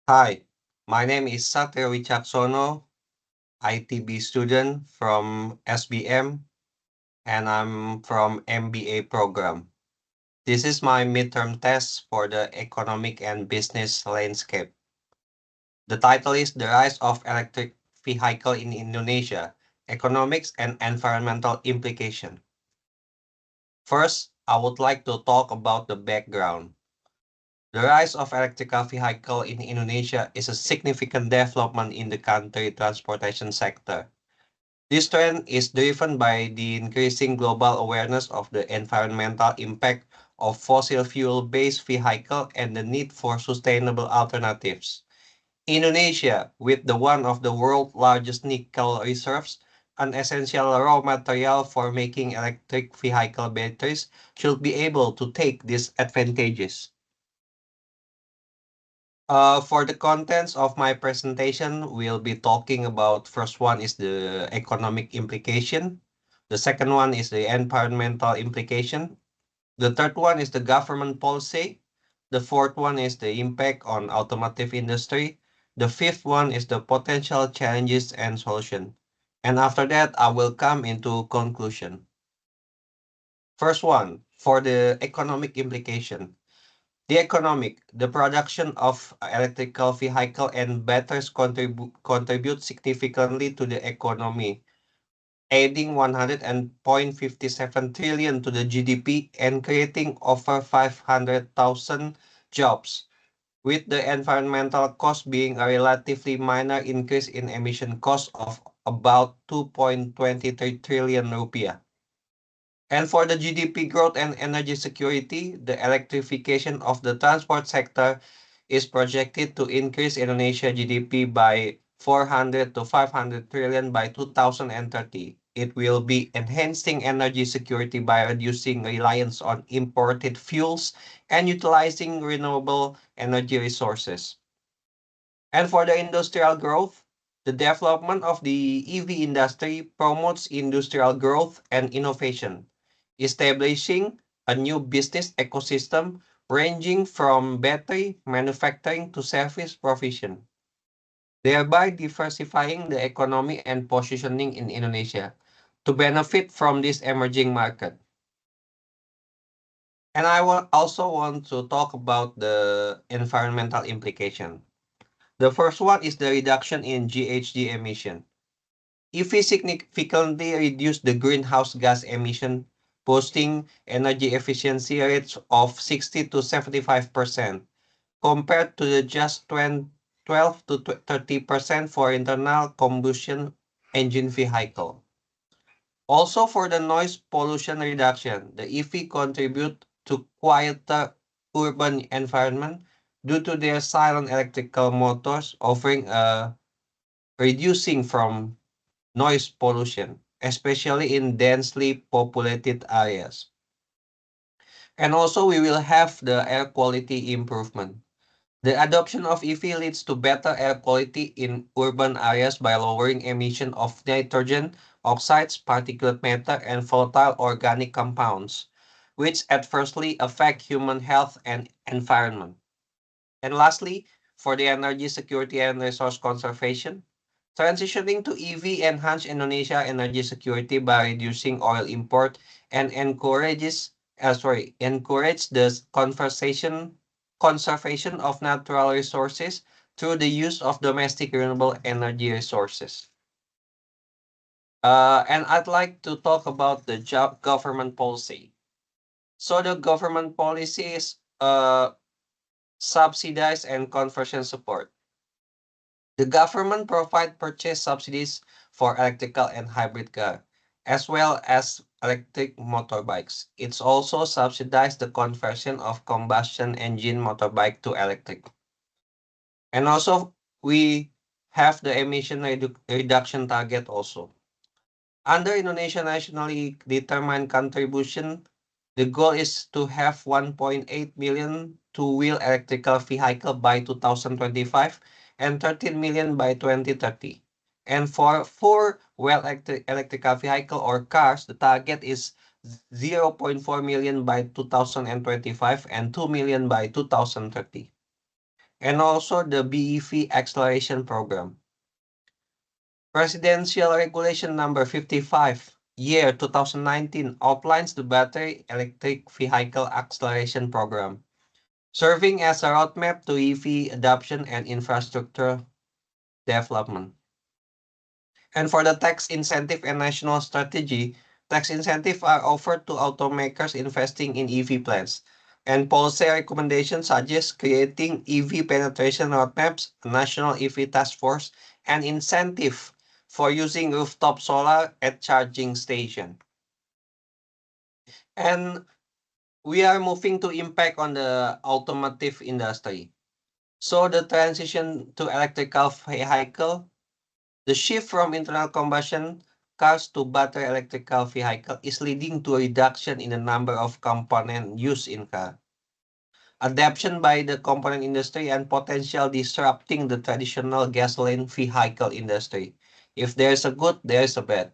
Hi, my name is Satya Wicaksono, ITB student from SBM, and I'm from MBA program. This is my midterm test for the economic and business landscape. The title is The Rise of Electric Vehicle in Indonesia, Economics and Environmental Implication. First, I would like to talk about the background. The rise of electrical vehicle in Indonesia is a significant development in the country transportation sector. This trend is driven by the increasing global awareness of the environmental impact of fossil fuel-based vehicle and the need for sustainable alternatives. Indonesia, with the one of the world's largest nickel reserves, an essential raw material for making electric vehicle batteries, should be able to take these advantages. For the contents of my presentation, we'll be talking about first one is the economic implication. The second one is the environmental implication. The third one is the government policy. The fourth one is the impact on automotive industry. The fifth one is the potential challenges and solution. And after that, I will come into conclusion. First one, for the economic implication. The production of electrical vehicle and batteries contribute significantly to the economy, adding 100.57 trillion to the GDP and creating over 500,000 jobs, with the environmental cost being a relatively minor increase in emission costs of about 2.23 trillion rupiah. And for the GDP growth and energy security, the electrification of the transport sector is projected to increase Indonesia GDP by 400 to 500 trillion by 2030. It will be enhancing energy security by reducing reliance on imported fuels and utilizing renewable energy resources. And for the industrial growth, the development of the EV industry promotes industrial growth and innovation, establishing a new business ecosystem ranging from battery manufacturing to service provision, thereby diversifying the economy and positioning in Indonesia to benefit from this emerging market. And also want to talk about the environmental implication. The first one is the reduction in GHG emission. EV significantly reduce the greenhouse gas emission, boosting energy efficiency rates of 60 to 75% compared to the just 12 to 30% for internal combustion engine vehicle. Also for the noise pollution reduction, the EV contribute to quieter urban environment due to their silent electrical motors offering a reducing from noise pollution, especially in densely populated areas. And also we will have the air quality improvement. The adoption of EV leads to better air quality in urban areas by lowering emission of nitrogen oxides, particulate matter, and volatile organic compounds, which adversely affect human health and environment. And lastly, for the energy security and resource conservation, transitioning to EV enhance Indonesia energy security by reducing oil import and encourage the conservation of natural resources through the use of domestic renewable energy resources. And I'd like to talk about the government policy. So the government policy is subsidize and conversion support. The government provide purchase subsidies for electrical and hybrid car, as well as electric motorbikes. It's also subsidized the conversion of combustion engine motorbike to electric. And also, we have the emission reduction target also. Under Indonesia nationally determined contribution, the goal is to have 1.8 million two-wheel electrical vehicle by 2025 and 13 million by 2030. And for four-wheel electrical vehicle or cars, the target is 0.4 million by 2025 and 2 million by 2030. and also the BEV acceleration program. Presidential Regulation number 55, year 2019 outlines the Battery Electric Vehicle Acceleration Program, serving as a roadmap to EV adoption and infrastructure development. And for the tax incentive and national strategy, tax incentives are offered to automakers investing in EV plants. And policy recommendations suggest creating EV penetration roadmaps, a national EV task force, and incentive for using rooftop solar at charging station. And we are moving to impact on the automotive industry. So the transition to electrical vehicle, the shift from internal combustion cars to battery electrical vehicle is leading to a reduction in the number of components used in car. Adoption by the component industry and potential disrupting the traditional gasoline vehicle industry. If there's a good, there's a bad.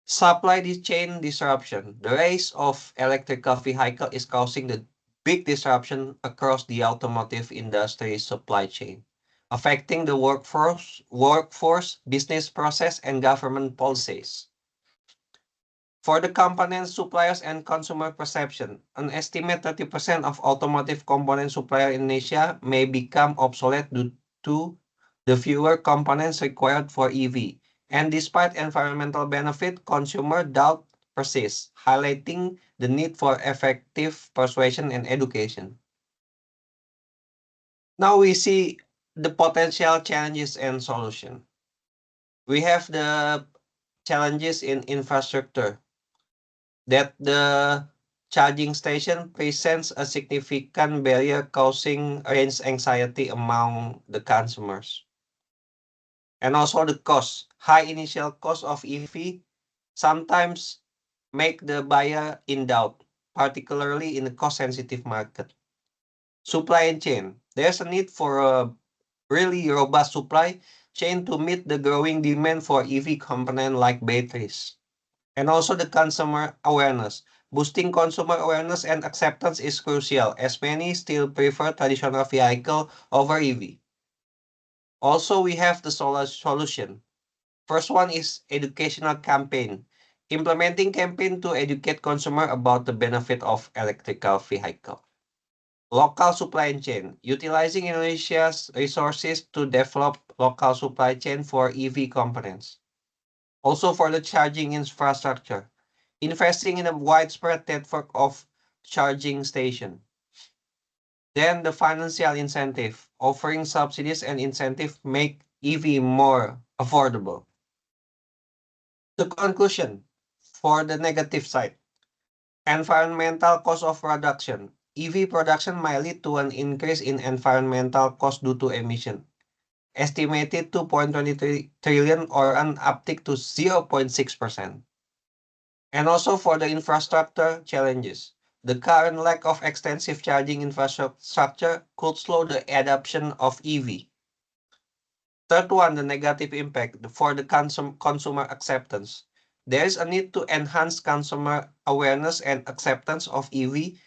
Supply chain disruption. The rise of electrical vehicle is causing the big disruption across the automotive industry supply chain, affecting the workforce, business process, and government policies. For the component suppliers and consumer perception, an estimated 30% of automotive component suppliers in Asia may become obsolete due to the fewer components required for EV. And despite environmental benefit, consumer doubt persists, highlighting the need for effective persuasion and education. Now we see the potential challenges and solution. We have the challenges in infrastructure, that the charging station presents a significant barrier causing range anxiety among the consumers. And also the cost. High initial cost of EV sometimes make the buyer in doubt, particularly in a cost-sensitive market. Supply chain. There's a need for a really robust supply chain to meet the growing demand for EV components like batteries. And also the consumer awareness. Boosting consumer awareness and acceptance is crucial, as many still prefer traditional vehicle over EV. Also, we have the solution. First one is educational campaign. Implementing campaign to educate consumer about the benefit of electrical vehicle. Local supply chain. Utilizing Indonesia's resources to develop local supply chain for EV components. Also for the charging infrastructure, investing in a widespread network of charging stations. Then the financial incentive, offering subsidies and incentive make EV more affordable. The conclusion for the negative side, environmental cost of production. EV production might lead to an increase in environmental cost due to emission, estimated 2.23 trillion or an uptick to 0.6%. And also for the infrastructure challenges. The current lack of extensive charging infrastructure could slow the adoption of EV. Third one, the negative impact for the consumer acceptance. There is a need to enhance consumer awareness and acceptance of EV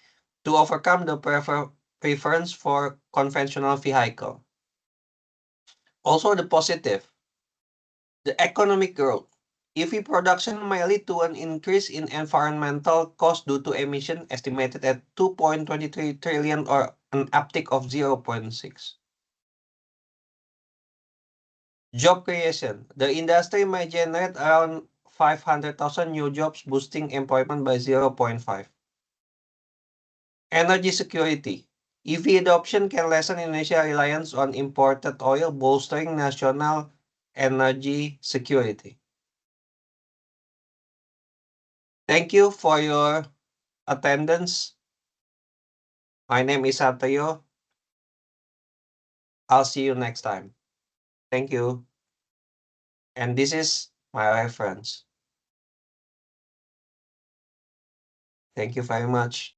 to overcome the preference for conventional vehicle. Also the positive, the economic growth. EV production may lead to an increase in environmental cost due to emission estimated at 2.23 trillion or an uptick of 0.6. Job creation. The industry may generate around 500,000 new jobs, boosting employment by 0.5. Energy security. EV adoption can lessen Indonesia's reliance on imported oil, bolstering national energy security. Thank you for your attendance. My name is Satrio. I'll see you next time. Thank you. And this is my reference. Thank you very much.